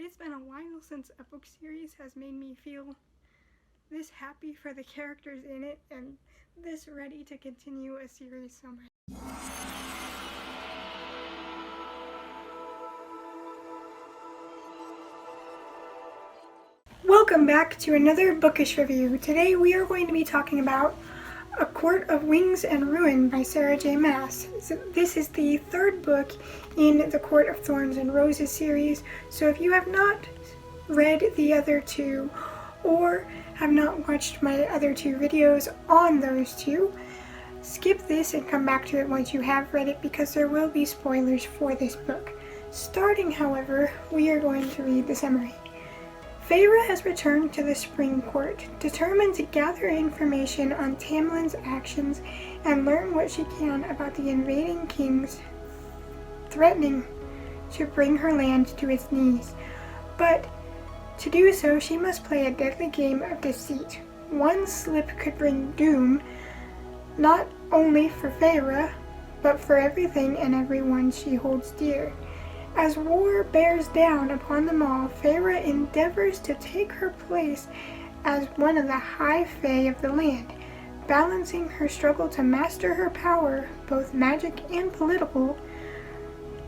it's been a while since a book series has made me feel this happy for the characters in it and this ready to continue a series so much. Welcome back to another bookish review. Today we are going to be talking about A Court of Wings and Ruin by Sarah J. Maas. This is the third book in the Court of Thorns and Roses series, so if you have not read the other two or have not watched my other two videos on those two, skip this and come back to it once you have read it because there will be spoilers for this book. Starting, however, we are going to read the summary. Feyre has returned to the Spring Court, determined to gather information on Tamlin's actions and learn what she can about the invading kings threatening to bring her land to its knees. But to do so, she must play a deadly game of deceit. One slip could bring doom, not only for Feyre, but for everything and everyone she holds dear. As war bears down upon them all, Feyre endeavors to take her place as one of the high fae of the land, balancing her struggle to master her power, both magic and political,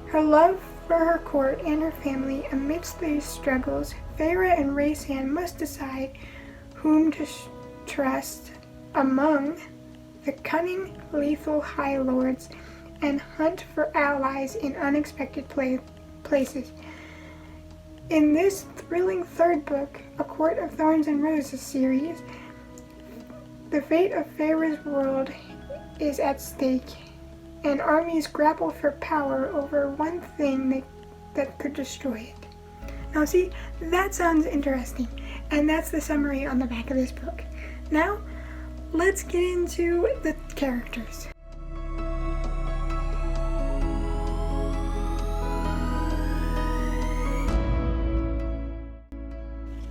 her love for her court and her family. Amidst these struggles, Feyre and Rhysand must decide whom to trust among the cunning, lethal High Lords and hunt for allies in unexpected places. In this thrilling third book, A Court of Thorns and Roses series, the fate of Feyre's world is at stake, and armies grapple for power over one thing that could destroy it. Now see, that sounds interesting, and that's the summary on the back of this book. Now, let's get into the characters.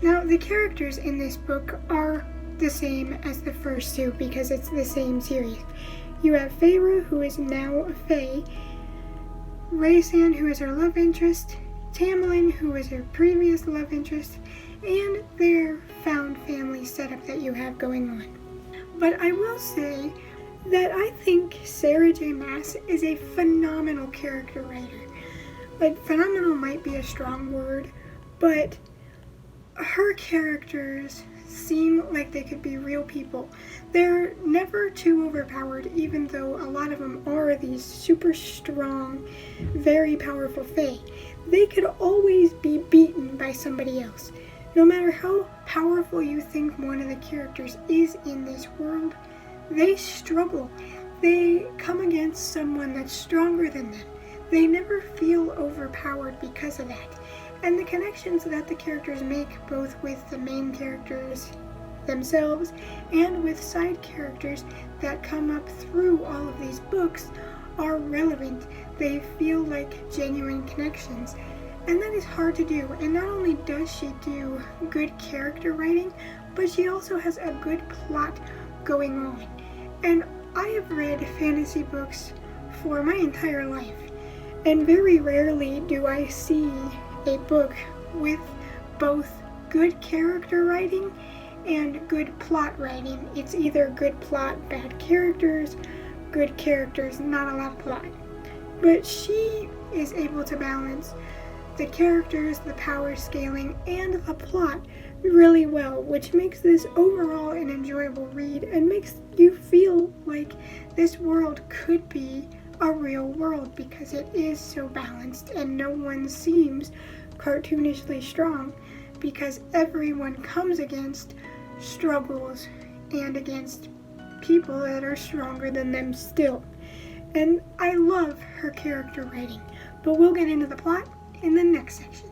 Now, the characters in this book are the same as the first two because it's the same series. You have Feyre, who is now a fae, Rhysand, who is her love interest, Tamlin, who is her previous love interest, and their found family setup that you have going on. But I will say that I think Sarah J. Maas is a phenomenal character writer. Like, phenomenal might be a strong word, but her characters seem like they could be real people. They're never too overpowered, even though a lot of them are these super strong, very powerful fae. They could always be beaten by somebody else. No matter how powerful you think one of the characters is in this world, they struggle. They come against someone that's stronger than them. They never feel overpowered because of that. And the connections that the characters make, both with the main characters themselves and with side characters that come up through all of these books, are relevant. They feel like genuine connections. And that is hard to do. And not only does she do good character writing, but she also has a good plot going on. And I have read fantasy books for my entire life, and very rarely do I see a book with both good character writing and good plot writing. It's either good plot, bad characters, good characters, not a lot of plot. But she is able to balance the characters, the power scaling, and the plot really well, which makes this overall an enjoyable read and makes you feel like this world could be a real world because it is so balanced and no one seems cartoonishly strong because everyone comes against struggles and against people that are stronger than them still. And I love her character writing, but we'll get into the plot in the next section.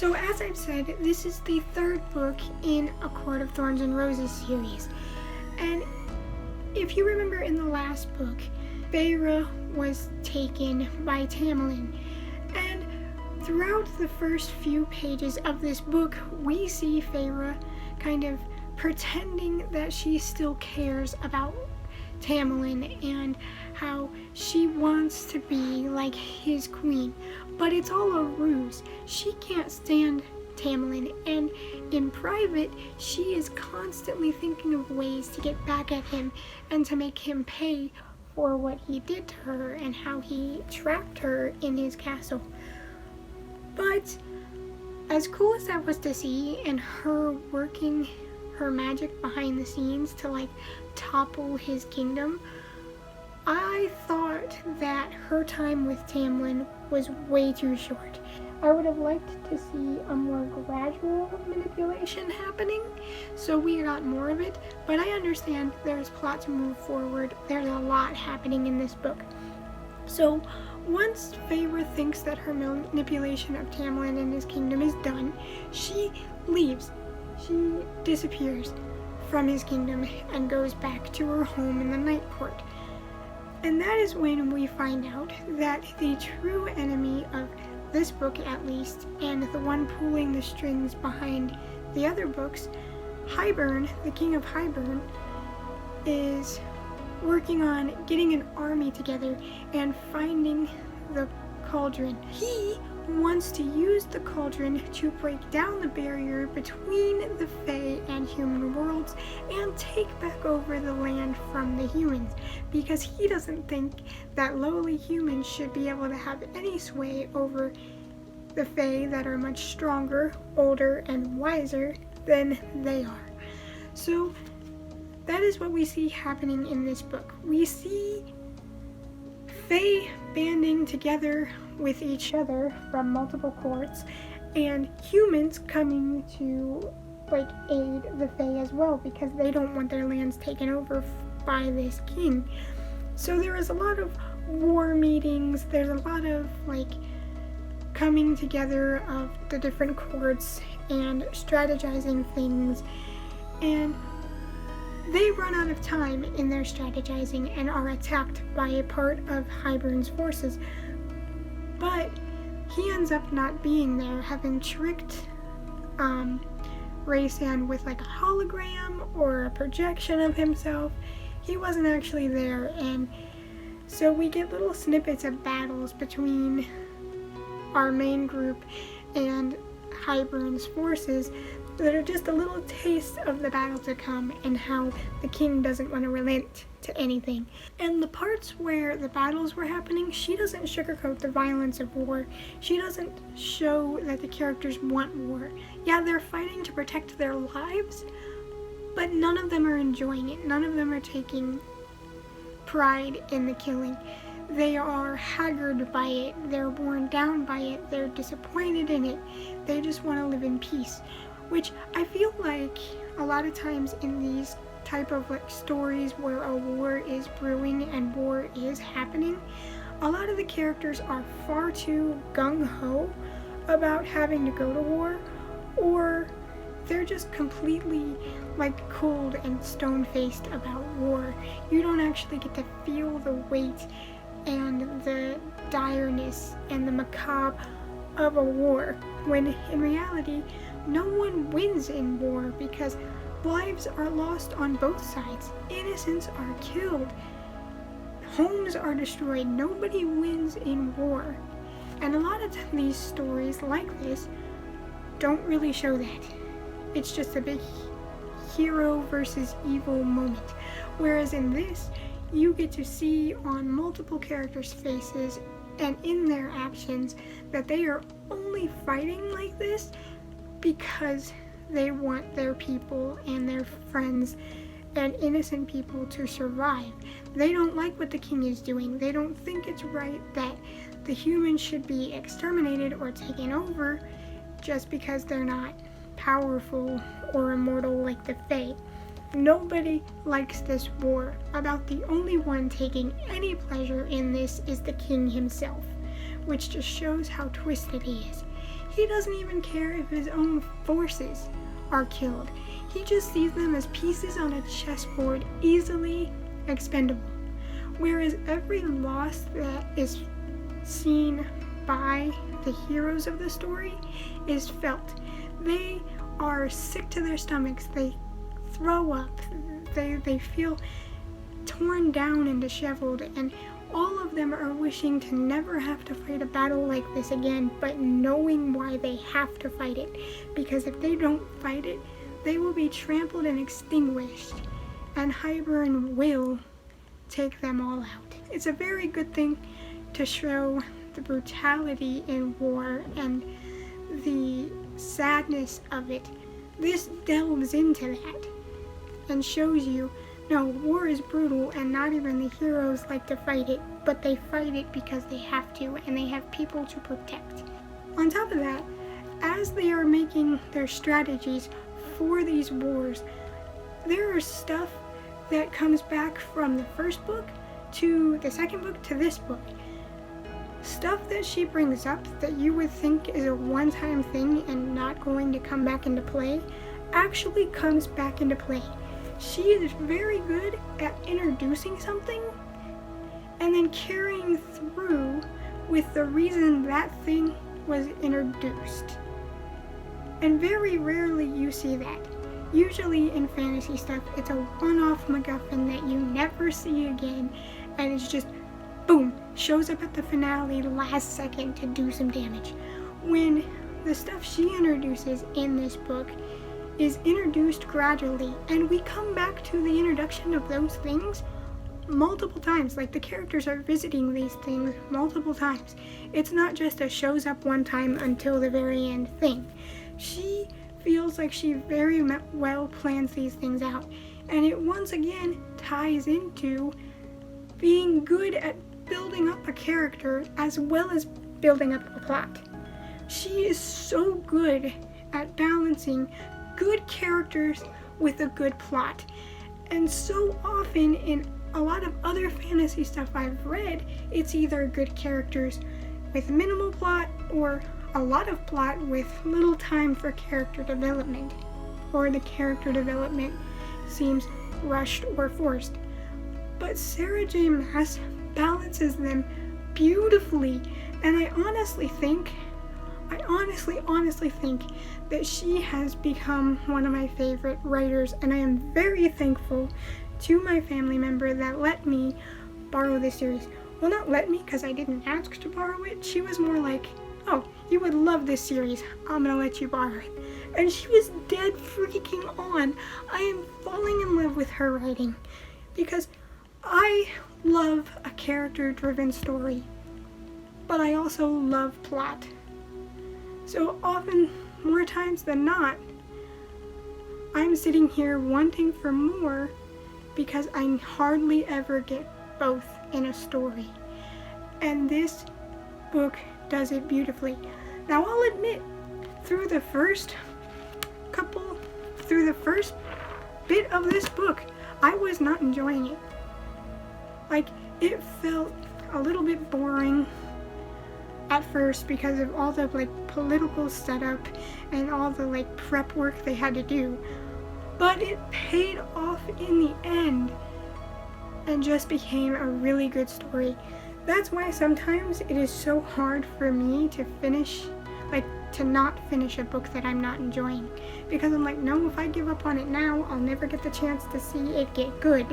So as I've said, this is the third book in A Court of Thorns and Roses series. And if you remember in the last book, Feyre was taken by Tamlin. And throughout the first few pages of this book, we see Feyre kind of pretending that she still cares about Tamlin and how she wants to be like his queen, but it's all a ruse. She can't stand Tamlin, and in private she is constantly thinking of ways to get back at him and to make him pay for what he did to her and how he trapped her in his castle. But as cool as that was to see, and her working her magic behind the scenes to like topple his kingdom, I thought that her time with Tamlin was way too short. I would have liked to see a more gradual manipulation happening, so we got more of it, but I understand there's plot to move forward. There's a lot happening in this book. So once Feyre thinks that her manipulation of Tamlin and his kingdom is done, she leaves. She disappears from his kingdom and goes back to her home in the Night Court. And that is when we find out that the true enemy of this book, at least, and the one pulling the strings behind the other books, Hybern, the king of Hybern, is working on getting an army together and finding the cauldron. He wants to use the cauldron to break down the barrier between the Fae and human worlds and take back over the land from the humans, because he doesn't think that lowly humans should be able to have any sway over the Fae that are much stronger, older, and wiser than they are. So that is what we see happening in this book. We see Fae banding together with each other from multiple courts, and humans coming to aid the Fae as well, because they don't want their lands taken over by this king. So there is a lot of war meetings, there's a lot of coming together of the different courts and strategizing things, and they run out of time in their strategizing and are attacked by a part of Hybern's forces. But he ends up not being there, having tricked Rhysand with a hologram or a projection of himself. He wasn't actually there, and so we get little snippets of battles between our main group and Hybern's forces that are just a little taste of the battle to come, and how the king doesn't want to relent to anything. And the parts where the battles were happening, she doesn't sugarcoat the violence of war. She doesn't show that the characters want war. Yeah, they're fighting to protect their lives, but none of them are enjoying it. None of them are taking pride in the killing. They are haggard by it. They're worn down by it. They're disappointed in it. They just want to live in peace. Which I feel like a lot of times in these type of stories where a war is brewing and war is happening, a lot of the characters are far too gung-ho about having to go to war, or they're just completely cold and stone-faced about war. You don't actually get to feel the weight and the direness and the macabre of a war, when in reality no one wins in war, because lives are lost on both sides. Innocents are killed. Homes are destroyed. Nobody wins in war. And a lot of these stories like this don't really show that. It's just a big hero versus evil moment. Whereas in this, you get to see on multiple characters' faces and in their actions that they are only fighting like this because they want their people and their friends and innocent people to survive. They don't like what the king is doing. They don't think it's right that the humans should be exterminated or taken over just because they're not powerful or immortal like the Fae. Nobody likes this war. About the only one taking any pleasure in this is the king himself, which just shows how twisted he is. He doesn't even care if his own forces are killed. He just sees them as pieces on a chessboard, easily expendable. Whereas every loss that is seen by the heroes of the story is felt. They are sick to their stomachs. They throw up. They feel torn down and disheveled, and all of them are wishing to never have to fight a battle like this again, but knowing why they have to fight it, because if they don't fight it, they will be trampled and extinguished, and Hybern will take them all out. It's a very good thing to show the brutality in war and the sadness of it. This delves into that and shows you, no, war is brutal and not even the heroes like to fight it, but they fight it because they have to and they have people to protect. On top of that, as they are making their strategies for these wars, there is stuff that comes back from the first book to the second book to this book. Stuff that she brings up that you would think is a one-time thing and not going to come back into play actually comes back into play. She is very good at introducing something and then carrying through with the reason that thing was introduced. And very rarely you see that. Usually in fantasy stuff, it's a one-off MacGuffin that you never see again, and it's just, boom, shows up at the finale last second to do some damage. When the stuff she introduces in this book is introduced gradually, and we come back to the introduction of those things multiple times. Like, the characters are visiting these things multiple times. It's not just a shows up one time until the very end thing. She feels like she very well plans these things out, and it once again ties into being good at building up a character as well as building up a plot. She is so good at balancing good characters with a good plot. And so often in a lot of other fantasy stuff I've read, it's either good characters with minimal plot or a lot of plot with little time for character development, or the character development seems rushed or forced. But Sarah J. Maas balances them beautifully, and I honestly think that she has become one of my favorite writers, and I am very thankful to my family member that let me borrow this series. Well, not let me, because I didn't ask to borrow it. She was more like, oh, you would love this series, I'm gonna let you borrow it. And she was dead freaking on. I am falling in love with her writing, because I love a character-driven story, but I also love plot. So often, more times than not, I'm sitting here wanting for more because I hardly ever get both in a story. And this book does it beautifully. Now, I'll admit, through the first bit of this book, I was not enjoying it. Like, it felt a little bit boring at first because of all the political setup and all the prep work they had to do. But it paid off in the end and just became a really good story. That's why sometimes it is so hard for me to not finish a book that I'm not enjoying. Because I'm like, no, if I give up on it now, I'll never get the chance to see it get good.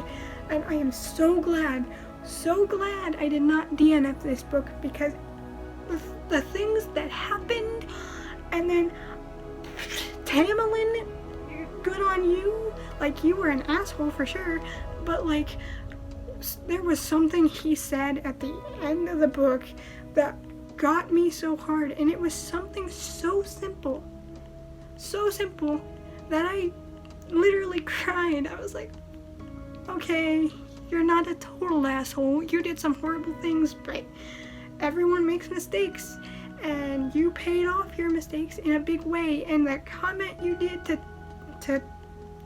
And I am so glad I did not DNF this book, because the things that happened, and then Tamlin, good on you. You were an asshole for sure, but there was something he said at the end of the book that got me so hard, and it was something so simple that I literally cried. I was like, okay, you're not a total asshole. You did some horrible things, but everyone makes mistakes, and you paid off your mistakes in a big way. And that comment you did to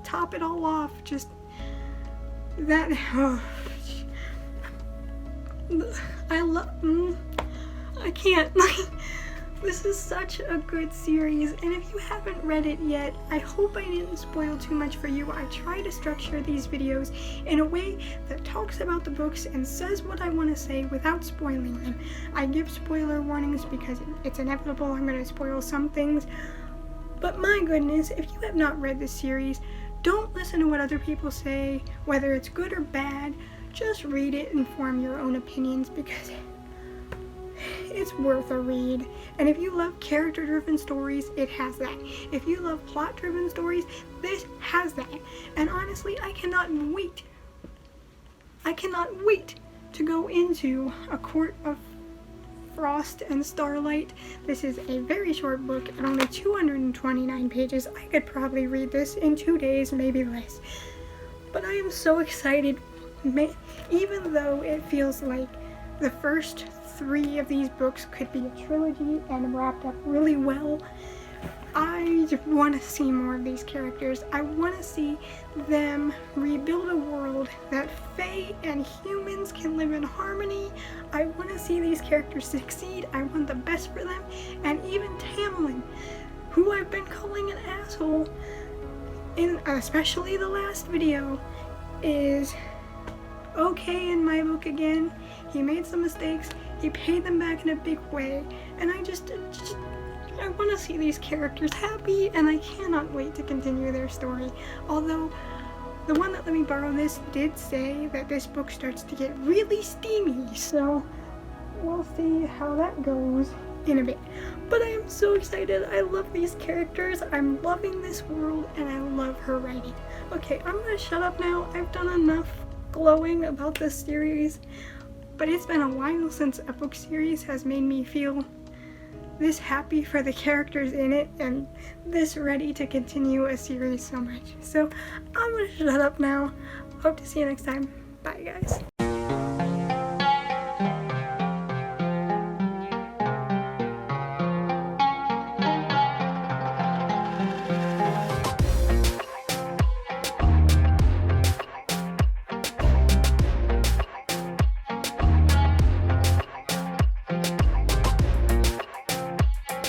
top it all off, just that, I can't. This is such a good series, and if you haven't read it yet, I hope I didn't spoil too much for you. I try to structure these videos in a way that talks about the books and says what I want to say without spoiling them. I give spoiler warnings because it's inevitable. I'm going to spoil some things. But my goodness, if you have not read this series, don't listen to what other people say, whether it's good or bad. just read it and form your own opinions, because it's worth a read. And if you love character-driven stories, it has that. If you love plot-driven stories, this has that. And honestly, I cannot wait to go into A Court of Frost and Starlight. This is a very short book at only 229 pages. I could probably read this in 2 days, maybe less. But I am so excited, even though it feels like the first 3 of these books could be a trilogy and wrapped up really well. I want to see more of these characters. I want to see them rebuild a world that Fae and humans can live in harmony. I want to see these characters succeed. I want the best for them. And even Tamlin, who I've been calling an asshole in especially the last video, is okay in my book again. He made some mistakes. He paid them back in a big way. And I want to see these characters happy, and I cannot wait to continue their story. Although, the one that let me borrow this did say that this book starts to get really steamy, so we'll see how that goes in a bit. But I am so excited. I love these characters, I'm loving this world, and I love her writing. Okay, I'm gonna shut up now. I've done enough glowing about this series, but it's been a while since a book series has made me feel this happy for the characters in it and this ready to continue a series so much. So I'm gonna shut up now. Hope to see you next time. Bye guys.